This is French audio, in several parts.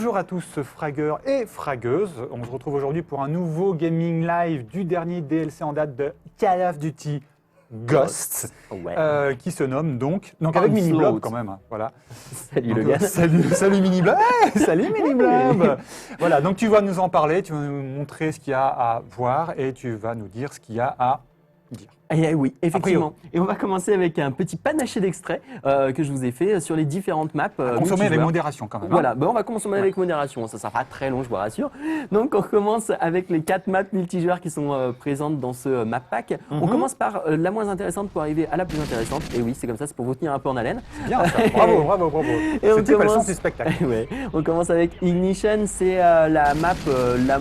Bonjour à tous fragueurs et fragueuses, on se retrouve aujourd'hui pour un nouveau gaming live du dernier DLC en date de Call of Duty Ghosts, qui se nomme donc avec Mini-Blob quand même, hein, voilà. Salut donc, le gars. Salut Mini-Blob, hey, salut Mini-Blob. Voilà, donc tu vas nous en parler, tu vas nous montrer ce qu'il y a à voir et tu vas nous dire ce qu'il y a à dire. Oui, effectivement. Et on va commencer avec un petit panaché d'extraits que je vous ai fait sur les différentes maps. Consommer avec modération quand même. Voilà, on va consommer avec modération, ça ne sera pas très long, je vous rassure. Donc on commence avec les 4 maps multijoueurs qui sont présentes dans ce map pack. On commence par la moins intéressante pour arriver à la plus intéressante. Et oui, c'est comme ça, c'est pour vous tenir un peu en haleine. Bien ça, bravo. Et c'est le sens du spectacle. Ouais. On commence avec Ignition, c'est la map la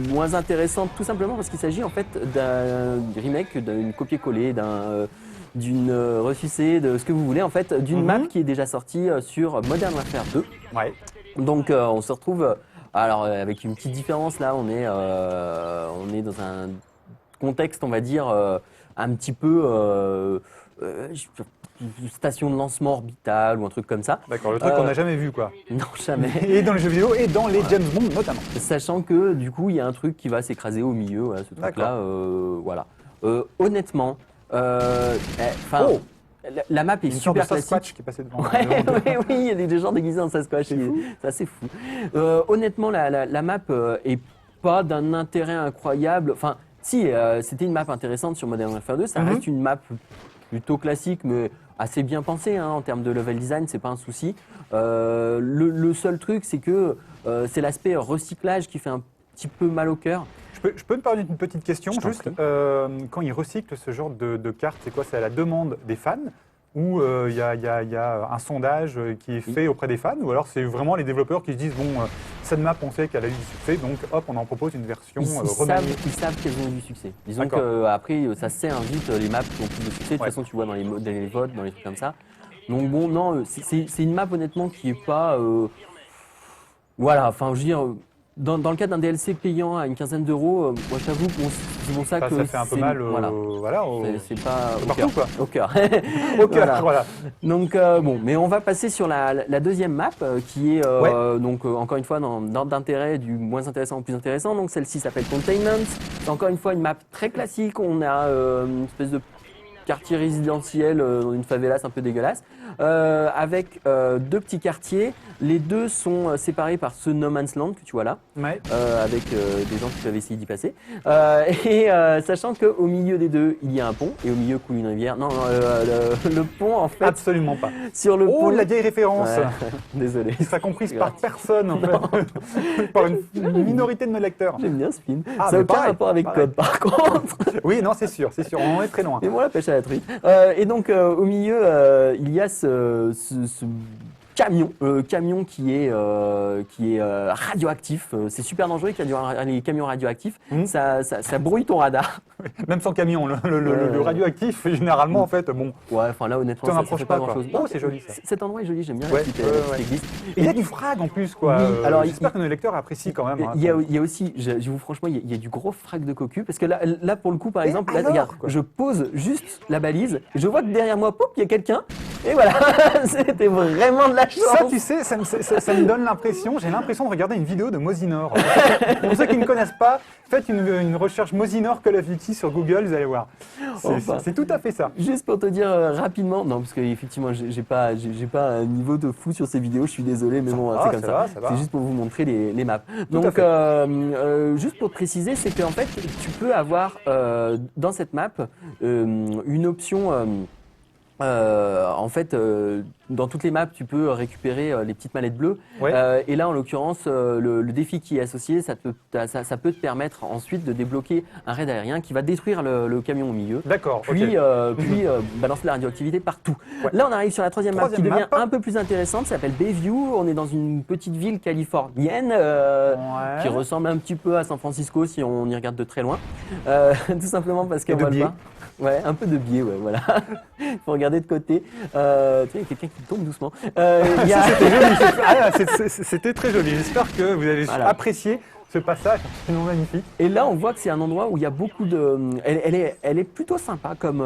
moins intéressante, tout simplement parce qu'il s'agit en fait d'un remake, d'une copier-coller, d'une ressucée, de ce que vous voulez en fait, d'une map qui est déjà sortie sur Modern Warfare 2. Ouais. Donc on se retrouve, alors avec une petite différence là, on est dans un contexte, on va dire, un petit peu station de lancement orbitale ou un truc comme ça. D'accord, le truc qu'on n'a jamais vu quoi. Non, jamais. Et dans les jeux vidéo et dans les James Bond notamment. Sachant que du coup il y a un truc qui va s'écraser au milieu, voilà, ce truc-là. Voilà. Honnêtement, la map est super classique. Sasquatch qui est passé devant. Oui, il y a des gens déguisés en Sasquatch. C'est assez fou. Honnêtement, la map est pas d'un intérêt incroyable. Enfin, si, c'était une map intéressante sur Modern Warfare 2. Ça reste une map plutôt classique, mais assez bien pensée hein, en termes de level design, c'est pas un souci. Le seul truc, c'est que c'est l'aspect recyclage qui fait un petit peu mal au cœur. Je peux me permettre une petite question juste. Quand ils recyclent ce genre de cartes, c'est quoi? C'est à la demande des fans ou il y a un sondage qui est fait auprès des fans, ou alors c'est vraiment les développeurs qui se disent bon, cette map on sait qu'elle a eu du succès, donc hop on en propose une version remaniée. Ils savent qu'elles ont eu du succès. Disons qu'après ça sert vite les maps qui ont plus de succès. De toute façon tu vois dans les votes, dans les trucs comme ça. Donc bon non, c'est une map honnêtement qui est pas voilà, enfin je veux dire. Dans le cas d'un DLC payant à une quinzaine d'euros, moi je t'avoue que c'est pour ça que ça fait un peu mal c'est pas partout quoi. Au cœur. Au cœur, voilà. Donc bon, mais on va passer sur la deuxième map qui est donc encore une fois dans l'ordre d'intérêt du moins intéressant au plus intéressant. Donc celle-ci s'appelle Containment. C'est encore une fois une map très classique. On a une espèce de quartier résidentiel dans une favelas un peu dégueulasse, avec deux petits quartiers. Les deux sont séparés par ce No Man's Land que tu vois là, avec des gens qui peuvent essayer d'y passer. Sachant qu'au milieu des deux, il y a un pont, et au milieu coule une rivière. Non, le pont en fait... Absolument pas. Sur le pont... la vieille référence. Désolé. Qui sera comprise par personne, en fait. Par une minorité de nos lecteurs. J'aime bien ce film. Ça n'a aucun rapport avec Code, par contre. Oui, non, c'est sûr. On en est très loin. Et moi, la pêche à la truite. Et donc, au milieu, il y a ce camion qui est radioactif. C'est super dangereux les camions radioactifs. Ça brouille ton radar. Même sans camion, le radioactif, généralement, en fait, bon. Ouais, enfin là, honnêtement, ça n'approche pas grand-chose. Oh, c'est joli ça. Cet endroit est joli, j'aime bien la petite église. Et il y a du frag en plus, quoi. Oui, alors, j'espère que nos lecteurs apprécient quand même. Il y a aussi, franchement, il y a du gros frag de cocu. Parce que là pour le coup, par exemple, là, regarde, je pose juste la balise, je vois que derrière moi, pop, il y a quelqu'un. Et voilà, c'était vraiment de la chance. Ça, tu sais, ça me donne l'impression, j'ai l'impression de regarder une vidéo de Mosinor. Pour ceux qui ne connaissent pas, faites une recherche Mosinor Call of Duty sur Google, vous allez voir. C'est tout à fait ça. Juste pour te dire rapidement, non, parce qu'effectivement, j'ai pas un niveau de fou sur ces vidéos, je suis désolé, mais bon, c'est comme ça. C'est juste pour vous montrer les maps. Donc, juste pour te préciser, c'est qu'en fait, tu peux avoir dans cette map une option. En fait, dans toutes les maps, tu peux récupérer les petites mallettes bleues. Et là, en l'occurrence, le défi qui est associé, ça peut te permettre ensuite de débloquer un raid aérien qui va détruire le camion au milieu. D'accord. Puis balancer la radioactivité partout. Là, on arrive sur la troisième map qui devient un peu plus intéressante. Ça s'appelle Bayview. On est dans une petite ville californienne qui ressemble un petit peu à San Francisco si on y regarde de très loin. Tout simplement parce qu'on voit le bas. Ouais, un peu de biais, voilà. Il faut regarder de côté. Il y a quelqu'un qui tombe doucement. C'était joli. C'était très joli. J'espère que vous avez apprécié ce passage absolument magnifique. Et là, on voit que c'est un endroit où il y a beaucoup de... Elle est plutôt sympa comme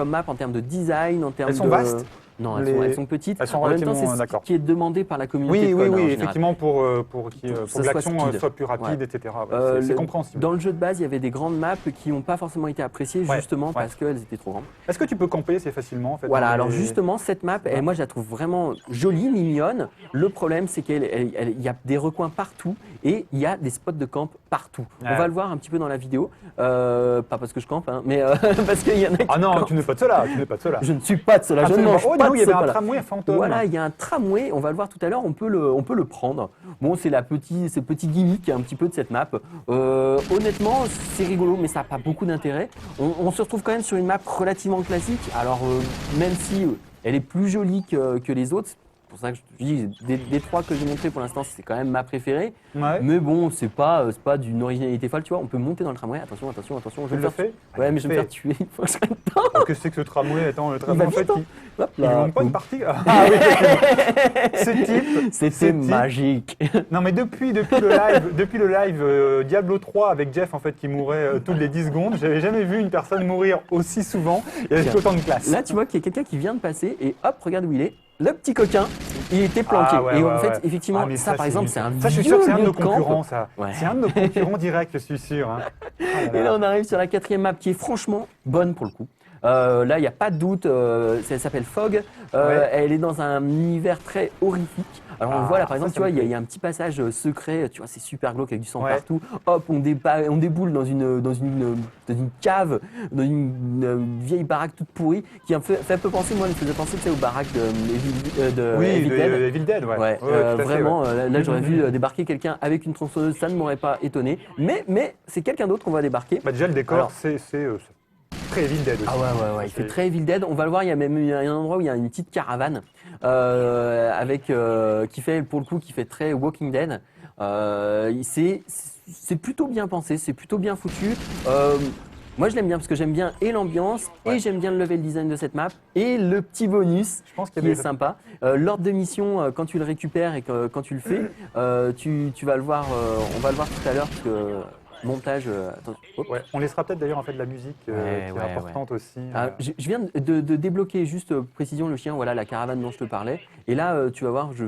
map en termes de design, en termes Elles sont vastes. Non, Les- elles sont petites. elles sont En même temps, relativement- c'est ce d'accord. qui est demandé par la communauté. Oui, de oui, code, oui, en général. effectivement, pour Ça que soit l'action speed. soit plus rapide, Ouais. etc. Ouais, c'est compréhensible. Dans le jeu de base, il y avait des grandes maps qui n'ont pas forcément été appréciées Ouais, justement ouais. parce qu'elles étaient trop grandes. Est-ce que tu peux camper assez facilement en fait, Voilà, dans alors les- justement, cette map, Ouais. moi je la trouve vraiment jolie, mignonne. Le problème, c'est qu'il y a des recoins partout et il y a des spots de camp partout. Ouais. On va le voir un petit peu dans la vidéo. Pas parce que je campe, hein, mais parce qu'il y en a qui Ah non, campent. tu n'es pas de cela, tu n'es pas de cela. Je ne suis pas de cela, je ne Absolument. mange Oh, pas non, de il y avait ce un plat. tramway fantôme. Voilà, il y a un tramway, on va le voir tout à l'heure, on peut le prendre. Bon, c'est ce petit gimmick un petit peu de cette map. Honnêtement, c'est rigolo, mais ça n'a pas beaucoup d'intérêt. On se retrouve quand même sur une map relativement classique. Alors, même si elle est plus jolie que les autres, c'est pour ça que je dis, des trois que j'ai montrés pour l'instant, c'est quand même ma préférée. Ouais. Mais bon, c'est pas d'une originalité folle, tu vois. On peut monter dans le tramway. Attention, attention, attention. Je Tu vais le me faire fais Ouais, mais je vais me faire tuer une fois que je serai dedans. Qu'est-ce que c'est que ce tramway? Attends, le tramway va en fait, vite, hein. Hop il lui là. manque pas une partie. Ah oui, effectivement. Ce type. C'était ce type- magique. Non mais depuis le live Diablo 3 avec Jeff en fait qui mourait toutes les 10 secondes, j'avais jamais vu une personne mourir aussi souvent et avec Tiens. autant de classe. Là, tu vois qu'il y a quelqu'un qui vient de passer et hop, regarde où il est. Le petit coquin, il était planqué. Ah ouais, et ouais, en fait, ouais. effectivement, Ah, mais ça, par exemple, c'est un ça, je suis sûr que c'est un de vieux nos lieu de camp. concurrents, ça. Ouais. C'est un de nos concurrents directs, je suis sûr. Hein. Ah là Et là. là, on arrive sur la 4e map qui est franchement bonne pour le coup. Là, il n'y a pas de doute, elle s'appelle Fog. Ouais. Elle est dans un univers très horrifique. Alors, on Ah, le voit là, par ça, exemple, ça tu vois, me il y plaît. a un petit passage secret, tu vois, c'est super glauque avec du sang Ouais. partout. Hop, on déboule dans une cave, dans une vieille baraque toute pourrie qui fait un peu penser, moi, elle me faisait penser tu sais, aux baraques de Oui, Evil de Dead. Evil Dead, ouais. Ouais, tout à fait, vraiment, ouais. là j'aurais vu débarquer quelqu'un avec une tronçonneuse, ça ne m'aurait pas étonné. Mais c'est quelqu'un d'autre qu'on va débarquer. Bah, déjà, le décor, Alors- c'est très Evil Dead aussi. Ah ouais, il fait C'est- très Evil Dead. On va le voir, il y a même un endroit où il y a une petite caravane qui fait, pour le coup, qui fait très Walking Dead. C'est plutôt bien pensé, c'est plutôt bien foutu. Moi, je l'aime bien parce que j'aime bien et l'ambiance et Ouais. j'aime bien le level design de cette map et le petit bonus Je pense qu'il qui y est a des... sympa. L'ordre de mission, quand tu le récupères et quand tu le fais, tu vas le voir, on va le voir tout à l'heure parce que montage. Attends, hop. Ouais. On laissera peut-être d'ailleurs en fait de la musique qui est Ouais, importante aussi. Ah, je viens de débloquer, juste précision, le chien, voilà la caravane dont je te parlais. Et là, tu vas voir, je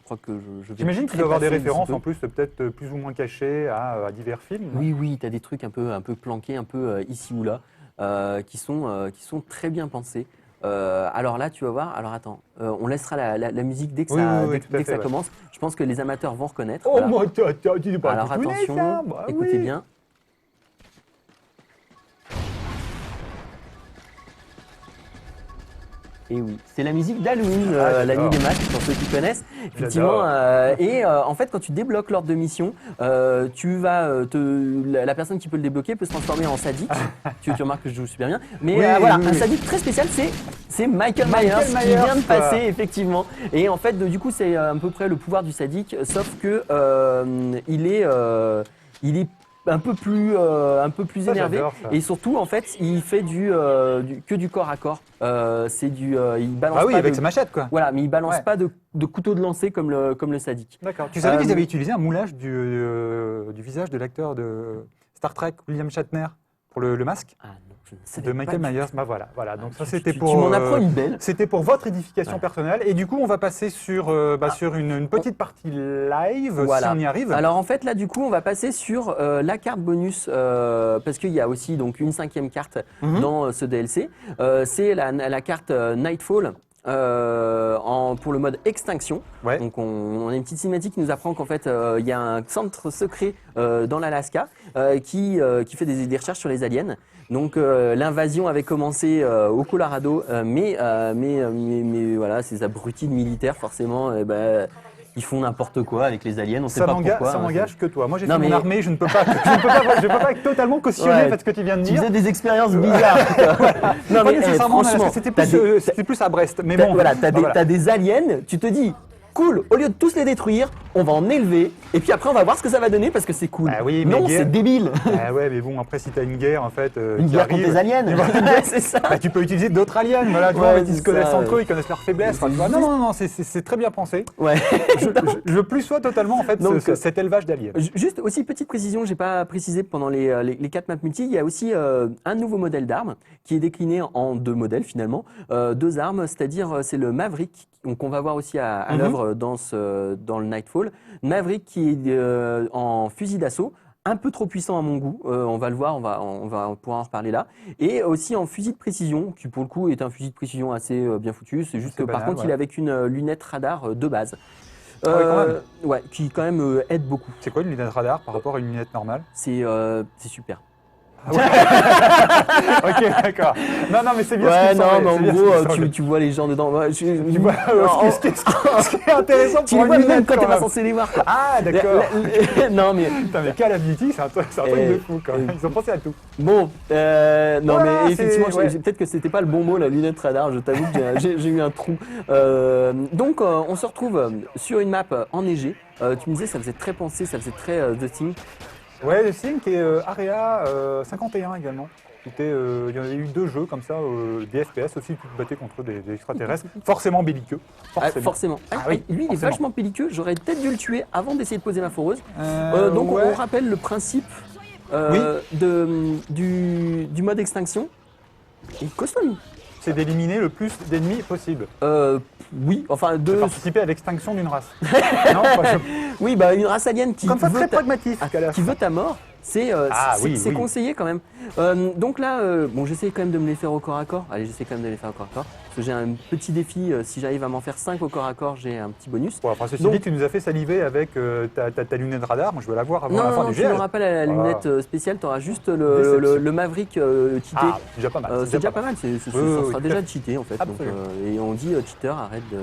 crois que je vais. J'imagine qu'il doit y avoir des trépasser un références petit en plus peut-être plus ou moins cachées à divers films. peu. Oui, tu as des trucs un peu planqués, un peu ici ou là, qui sont très bien pensés. Alors là, tu vas voir, alors attends, on laissera la musique dès que Oui, ça, oui, oui, dès, tout à dès que fait, ça ouais. commence. Je pense que les amateurs vont reconnaître. Oh, Voilà. moi, tu n'es pas Alors du tout né, attention, ça. Bah écoutez oui. bien. Et oui, c'est la musique d'Halloween, Ah, la nuit j'adore. des masques, pour ceux qui connaissent. Effectivement, en fait, quand tu débloques l'ordre de mission, la personne qui peut le débloquer peut se transformer en sadique. tu remarques que je joue super bien. Mais Oui, voilà, oui, un oui. sadique très spécial, c'est Michael Myers qui Myers, vient de quoi. passer, effectivement. Et en fait, du coup, c'est à peu près le pouvoir du sadique, sauf que il est un peu plus Ça, énervé j'adore, ça. et surtout en fait il fait que du corps à corps. Il balance Ah oui, pas avec de, sa machette quoi. voilà, mais il balance Ouais. pas de couteau de lancer comme le sadique. D'accord. Tu savais qu'ils Euh, avaient utilisé un moulage du visage de l'acteur de Star Trek, William Shatner, pour le masque Ah non, je ne savais de pas Michael du tout. Myers. Bah voilà. Donc ça Tu- c'était tu pour. m'en apprends une belle. C'était pour votre édification Ouais. personnelle. Et du coup, on va passer sur une petite partie live, Voilà. si on y arrive. Alors en fait là du coup on va passer sur la carte bonus parce qu'il y a aussi donc une 5e carte Mhm. dans ce DLC. C'est la carte Nightfall. Pour le mode extinction. Ouais. Donc on a une petite cinématique qui nous apprend qu'en fait il y a un centre secret dans l'Alaska qui fait des recherches sur les aliens. Donc l'invasion avait commencé au Colorado, mais voilà, ces abrutis de militaires forcément, ils font n'importe quoi avec les aliens. On sait Ça pas pourquoi. n'engage que toi. Moi, j'ai Non, fait mon mais- armée, je ne peux pas totalement cautionner Ouais. parce que tu viens de Tu dire. faisais des expériences bizarres. Non Pas mais nécessairement, franchement, c'était t'as plus, des- c'était plus à Brest. Mais T'as- bon, voilà, t'as voilà. des aliens, tu te dis, cool, au lieu de tous les détruire, on va en élever, et puis après on va voir ce que ça va donner parce que c'est cool. Ah oui, mais non, c'est débile. Ah ouais, mais bon, après, si t'as une guerre, en fait. Une qui guerre contre arrive, des aliens. c'est ça. bah, tu peux utiliser d'autres aliens, voilà, tu Ouais, vois, ils c'est se connaissent ça, entre eux, ils connaissent leurs faiblesses. Enfin, tu vois. Non, c'est très bien pensé. Ouais. Je plus sois totalement, en fait, Donc, cet élevage d'aliens. Juste aussi, petite précision, j'ai pas précisé pendant les 4 maps multi, il y a aussi un nouveau modèle d'arme qui est décliné en 2 modèles finalement. 2 armes, c'est-à-dire c'est le Maverick, qu'on va voir aussi à l'œuvre dans le Nightfall. Maverick qui est en fusil d'assaut, un peu trop puissant à mon goût, on va le voir, on va pouvoir en reparler là. Et aussi en fusil de précision, qui pour le coup est un fusil de précision assez bien foutu, c'est juste que par contre il est avec une lunette radar de base. Ouais, qui quand même aide beaucoup. C'est quoi une lunette radar par rapport à une lunette normale? C'est super. Ah ouais. Ok, d'accord. Non, mais c'est bien Ouais, ce non, qu'il mais en semblait, gros, tu vois les gens dedans. Tu vois ce qui est intéressant Tu pour les vois une même lunette, quand t'es quand pas même. censé les voir, quoi. Ah, d'accord. Non, mais Putain, mais Call of Duty, c'est un truc de fou, quand même. Ils ont pensé à tout. bon, non, Voilà, mais effectivement, ouais. peut-être que c'était pas le bon mot, la lunette radar. Je t'avoue que j'ai eu un trou. Donc, on se retrouve sur une map enneigée. Tu me disais, ça faisait très penser, ça faisait très The Thing. Ouais, le Sync et Area 51 également. Il y en avait eu 2 jeux comme ça, des FPS aussi, qui se battaient contre des extraterrestres, forcément belliqueux. Forcément. Ah oui, lui, il est forcément. vachement belliqueux. J'aurais peut-être dû le tuer avant d'essayer de poser ma foreuse. Donc, ouais. on rappelle le principe du mode extinction. Il est costaud, lui. C'est d'éliminer le plus d'ennemis possible. Oui, enfin De de. participer à l'extinction d'une race. Non, pas Oui, bah une race alien qui comme ça, veut très ta... pragmatique. qui veut ta mort, c'est oui. conseillé quand même. Donc là, bon, j'essaie quand même de me les faire au corps à corps. Allez, j'essaie quand même de les faire au corps à corps. Parce que j'ai un petit défi. Si j'arrive à m'en faire 5 au corps à corps, j'ai un petit bonus. Bon, enfin, ceci Donc- dit, tu nous as fait saliver avec ta lunette radar. Moi, je veux la voir avant Non, la fin non, du tu GL. n'auras pas la Voilà. lunette spéciale, tu auras juste Déception. le Maverick cheaté. Ah, déjà pas mal. C'est déjà pas mal, ça Oui, sera oui, déjà tout à cheaté en fait. Donc, Absolument. et on dit cheater, arrête de.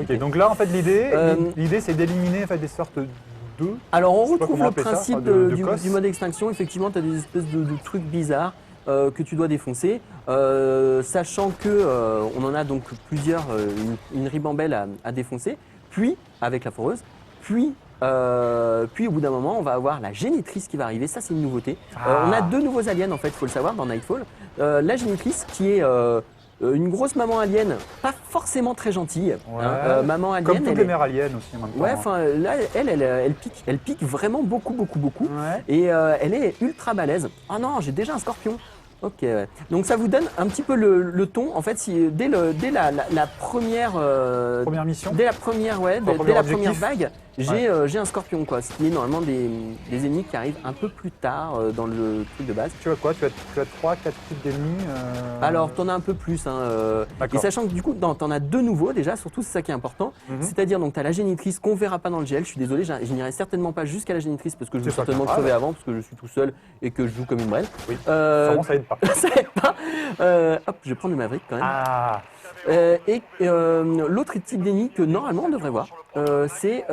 Ok, donc là, en fait, l'idée, Euh, c'est d'éliminer en fait, des sortes d'œufs. Alors on Je sais pas retrouve comment le appeler ça, principe enfin, de du cosses. mode extinction. Effectivement, tu as des espèces de trucs bizarres que tu dois défoncer. Sachant que on en a donc plusieurs, une ribambelle à défoncer. Puis, avec la foreuse, puis au bout d'un moment, on va avoir la génitrice qui va arriver. Ça, c'est une nouveauté. On a 2 nouveaux aliens, en fait, il faut le savoir, dans Nightfall. La génitrice qui est une grosse maman alien, pas forcément très gentille. Ouais. Maman alien, Comme toutes elle les est- mères aliens aussi en même temps. Ouais, enfin là, elle pique. Elle pique vraiment beaucoup. Ouais. Et elle est ultra balèze. Ah non, j'ai déjà un scorpion. Ok, ouais. Donc ça vous donne un petit peu le ton. En fait, dès la première, Première mission. dès la première, ouais, Enfin, dès premier la première objectif. vague, j'ai un scorpion, quoi. Ce qui est normalement des ennemis qui arrivent un peu plus tard dans le truc de base. Tu as quoi? Tu as 3, 4 types d'ennemis Alors, t'en as un peu plus. Hein, et D'accord. sachant que du coup, t'en as 2 nouveaux déjà, surtout c'est ça qui est important. Mhm. C'est-à-dire, donc, t'as la génitrice qu'on verra pas dans le GL. Je suis désolé, je n'irai certainement pas jusqu'à la génitrice parce que je vais C'est pas certainement grave. crever avant parce que je suis tout seul et que je joue comme une brêle. Oui. Euh, Sûrement, ça aide pas. ça aide pas. Hop, je vais prendre le Maverick quand même. Ah, Et l'autre type d'ennemi que normalement on devrait voir, c'est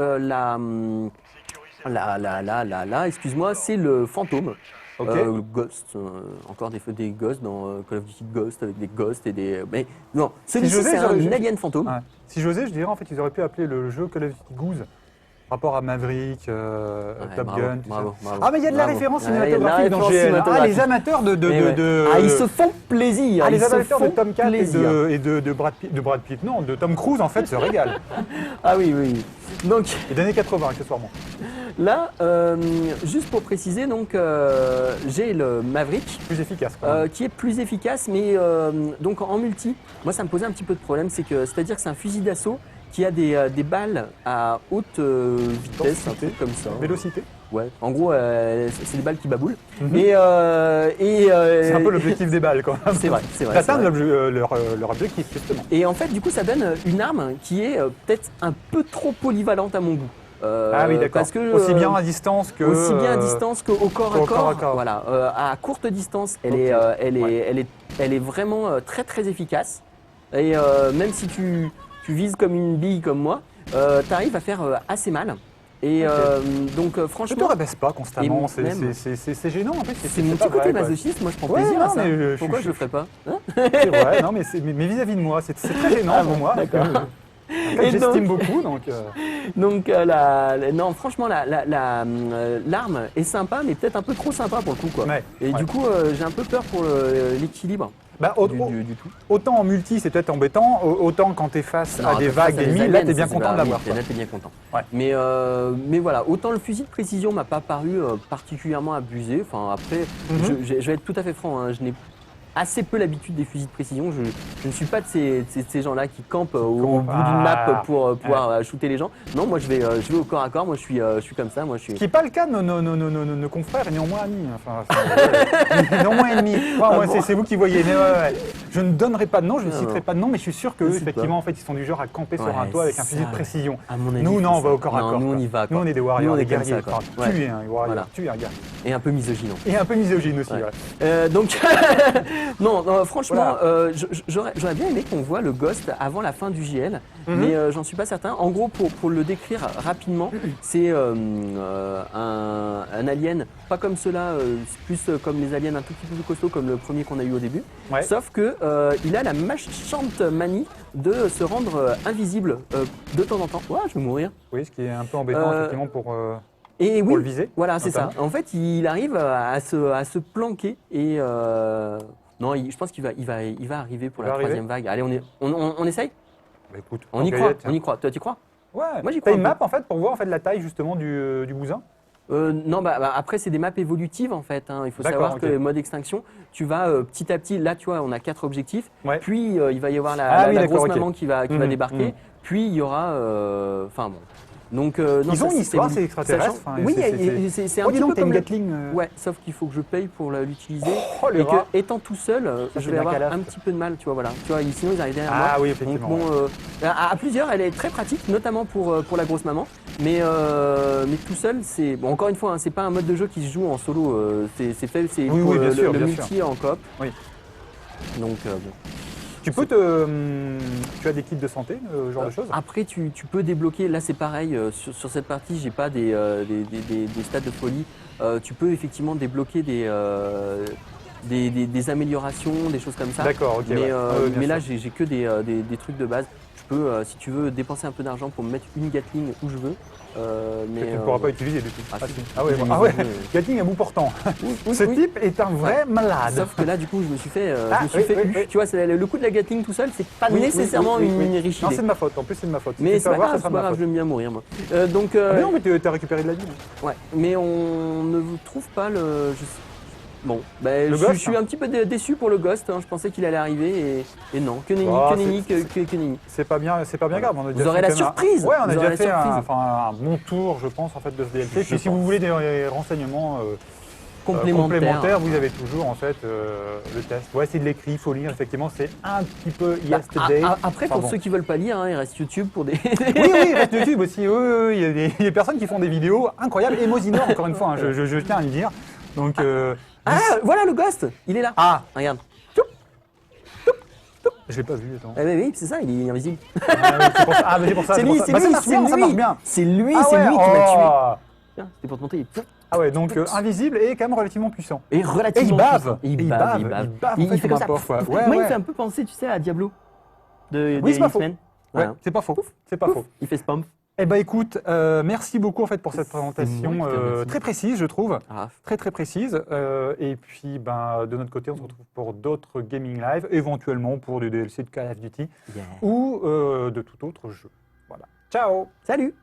excuse-moi, c'est le fantôme. ok. Le Ghost, encore des ghosts dans Call of Duty Ghost avec des ghosts et des. Mais non, celui-ci j'osais, c'est un j'aurais- alien fantôme. Ouais. Si j'osais, je dirais en fait, ils auraient pu appeler le jeu Call of Duty Goose. Rapport à Maverick, Ouais, Top bravo, Gun. tout bravo, ça. bravo, Ah, mais il y a de la bravo. référence Ouais, il y a de la cinématographique dans référence GL. Ah, cinématographique. les amateurs Eh ouais. Ah, ils se font plaisir. Ah, les ils se amateurs de font Tom Cat et plaisir. de Brad Pitt, non, de Tom Cruise en fait se régalent. Ah oui, oui. Donc Et d'années 80 accessoirement. là, juste pour préciser, donc j'ai le Maverick. Plus efficace. Quand même. Qui est plus efficace, mais donc en multi, moi ça me posait un petit peu de problème, c'est-à-dire que c'est un fusil d'assaut qui a des balles à haute vitesse, un Densité. truc comme ça. Vélocité. Ouais, en gros, c'est des balles qui baboulent. Mhm. C'est C'est un peu l'objectif des balles quand même. C'est vrai, c'est vrai. D'atteindre c'est vrai. leur objectif justement. Et en fait, du coup, ça donne une arme qui est peut-être un peu trop polyvalente à mon goût. Ah oui, d'accord. Parce que, Aussi bien à distance que. aussi bien à distance qu'au corps à qu'au corps à corps. corps. Voilà, à courte distance, elle Ok. est vraiment très très efficace. Et même si tu vises comme une bille comme moi, tu arrives à faire assez mal. Et Ok. donc Je te franchement, rabaisse pas constamment, Et même- c'est gênant en fait. c'est mon pas petit côté vrai, quoi. masochiste. Moi, je prends Ouais, plaisir non, à ça. mais Pourquoi je le ferais pas, hein? C'est vrai, non mais vis-à-vis de moi, c'est très gênant Ah pour bon, moi. d'accord. En fait, Et j'estime beaucoup, donc... Donc, non, franchement, l'arme est sympa, mais peut-être un peu trop sympa pour le coup, quoi. Ouais, Et ouais. du coup, j'ai un peu peur pour l'équilibre Bah, du tout. autant en multi, c'est peut-être embêtant, autant quand t'es face à Non, des face vagues à des d'ennemis, aliens, là, t'es bien ça, content de l'avoir. oui, là, t'es bien content. Ouais. Mais voilà, autant le fusil de précision m'a pas paru particulièrement abusé. Enfin, après, je vais être tout à fait franc, hein, je n'ai assez peu l'habitude des fusils de précision. Je ne suis pas de ces gens-là qui campent au bout d'une map pour pouvoir shooter les gens. Non, moi je vais au corps à corps. Moi je suis comme ça. Moi je suis. Ce qui n'est pas le cas de nos confrères et néanmoins amis. Enfin, néanmoins ennemis. Ouais, moi, bon c'est vous qui voyez. Mais ouais. Je ne donnerai pas de nom, je ne Non, citerai non. pas de nom, mais je suis sûr qu'eux, Ne cite effectivement, pas. en fait, ils sont du genre à camper sur Ouais, un toit avec un c'est fusil de ça, précision. À mon avis, Nous, non, on va au corps à Non, corps. nous on quoi. y va. Nous, Quoi. on est des warriors, Nous, on des est comme guerriers. ça, quoi. Enfin, Ouais. tuer un warrior, Voilà. tuer un gars. Et un peu misogyne. Et un peu misogyne aussi. Ouais. Ouais. Donc, non, franchement, Voilà. j'aurais bien aimé qu'on voit le Ghost avant la fin du JL, mais j'en suis pas certain. En gros, pour le décrire rapidement, c'est un alien, pas comme ceux-là, plus comme les aliens un tout petit peu plus costauds, comme le premier qu'on a eu au début. Ouais. Sauf que il a la méchante manie de se rendre invisible de temps en temps. Ouah, je vais mourir. Oui, ce qui est un peu embêtant, effectivement, pour Et le oui, viser. voilà, c'est ça. notamment. En fait, il arrive à se planquer et non, je pense qu'il va arriver pour Il la va arriver troisième vague. Allez, on essaye. Bah, écoute, On y tant croit. qu'à y être, On y croit. Toi, tu crois? Ouais. Moi, j'y T'as crois une un map, en fait, pour voir en fait, la taille, justement, du bousin. Non, après, c'est des maps évolutives en fait, hein. Il faut D'accord, savoir ok. que mode extinction, tu vas petit à petit. Là, tu vois, on a 4 objectifs. Ouais. Puis il va y avoir Ah oui, la d'accord, grosse ok. maman qui va débarquer. Puis il y aura. Enfin bon. Donc, non, Ils ça, ont une c'est histoire, évolutif. ces extraterrestres. Sachant- Enfin, Oui, c'est un Oh, dis petit donc, peu t'as comme une le. Gatling. Ouais, sauf qu'il faut que je paye pour l'utiliser. Oh, le Et que, rat. étant tout seul, c'est je vais bien avoir calaf. un petit peu de mal, tu vois, voilà. Tu vois, sinon ils arrivent derrière moi. Ah oui, Donc effectivement. bon, à plusieurs, elle est très pratique, notamment pour la grosse maman. Mais tout seul, c'est bon. Encore une fois, hein, c'est pas un mode de jeu qui se joue en solo. C'est fait, c'est Oui, pour oui, bien le sûr, bien multi en coop. Oui. Donc bon. Tu peux tu as des kits de santé, ce genre de choses. Après, tu peux débloquer. Là, c'est pareil. Sur cette partie, j'ai pas des stats de folie. Tu peux effectivement débloquer des améliorations, des choses comme ça. D'accord, ok. Mais, ouais. Ouais, bien mais là, sûr. j'ai que des trucs de base. Je peux, si tu veux, dépenser un peu d'argent pour me mettre une Gatling où je veux. Que tu ne pourras pas utiliser du tout. Ah, si. Ah ouais, J'ai ah ouais. mis- Gatling à bout portant. oui, Ce oui. type est un vrai malade. Sauf que là, du coup, je me suis fait, Ah, oui, oui, oui. Tu vois, le coup de la Gatling tout seul, c'est pas Oui, nécessairement oui, oui, oui. une riche Non, idée. c'est de ma faute. En plus, c'est de ma faute. Mais Si tu c'est peux pas avoir, grave, ça sera c'est de pas ma grave, faute. je vais bien mourir, moi. Donc, Ah, mais non, mais t'as récupéré de la vie. ouais, mais on ne vous trouve pas le. Bon, ben, Le je Ghost, suis un petit peu déçu pour le Ghost. Hein. Je pensais qu'il allait arriver et non, que nenni, Oh, que nenni, que nenni. C'est pas bien grave. On a déjà Vous aurez fait la quand même surprise. Ouais, on a Vous aurez déjà la fait surprise. un bon tour, je pense, en fait, de ce DLC. Puis si pense. vous voulez des renseignements Complémentaire. vous avez toujours en fait le test. Ouais, c'est de l'écrit, il faut lire. Effectivement, c'est un petit peu yesterday. Après, Enfin, pour bon. ceux qui veulent pas lire, hein, il reste YouTube pour des. Oui, il reste YouTube aussi. Oui, il y a des personnes qui font des vidéos incroyables. Et Mosinor, encore une fois, hein, je tiens à le dire. Donc, Voilà le Ghost, il est là. ah, Regarde. je l'ai pas vu. Attends. Eh ben oui, c'est ça, il est invisible. Ah, oui, c'est pour ça. Ah, mais c'est pour ça. C'est lui, c'est Bah, lui, ça marche c'est bien, ça marche lui. bien. C'est lui, Ah c'est ouais, lui qui m'a tué. oh. Tiens, c'était pour te monter. Ah ouais, donc invisible et quand même relativement puissant. Et Et relativement. il bave. puissant. Il bave. Il bave. En fait, Il fait comme comme un ça. porc, quoi. Moi, Ouais, il ouais. me fait un peu penser, tu sais, à Diablo. De Oui, c'est pas faux. X-Men. Ouais, Voilà. c'est pas faux. C'est pas Pouf, faux. il fait spam. Eh ben écoute, merci beaucoup en fait pour cette C'est moi présentation qui te remercie. très précise, je trouve, Ah, très précise. Et puis ben de notre côté, on se retrouve pour d'autres gaming live, éventuellement pour des DLC de Call of Duty yeah. ou de tout autre jeu. Voilà. Ciao. Salut!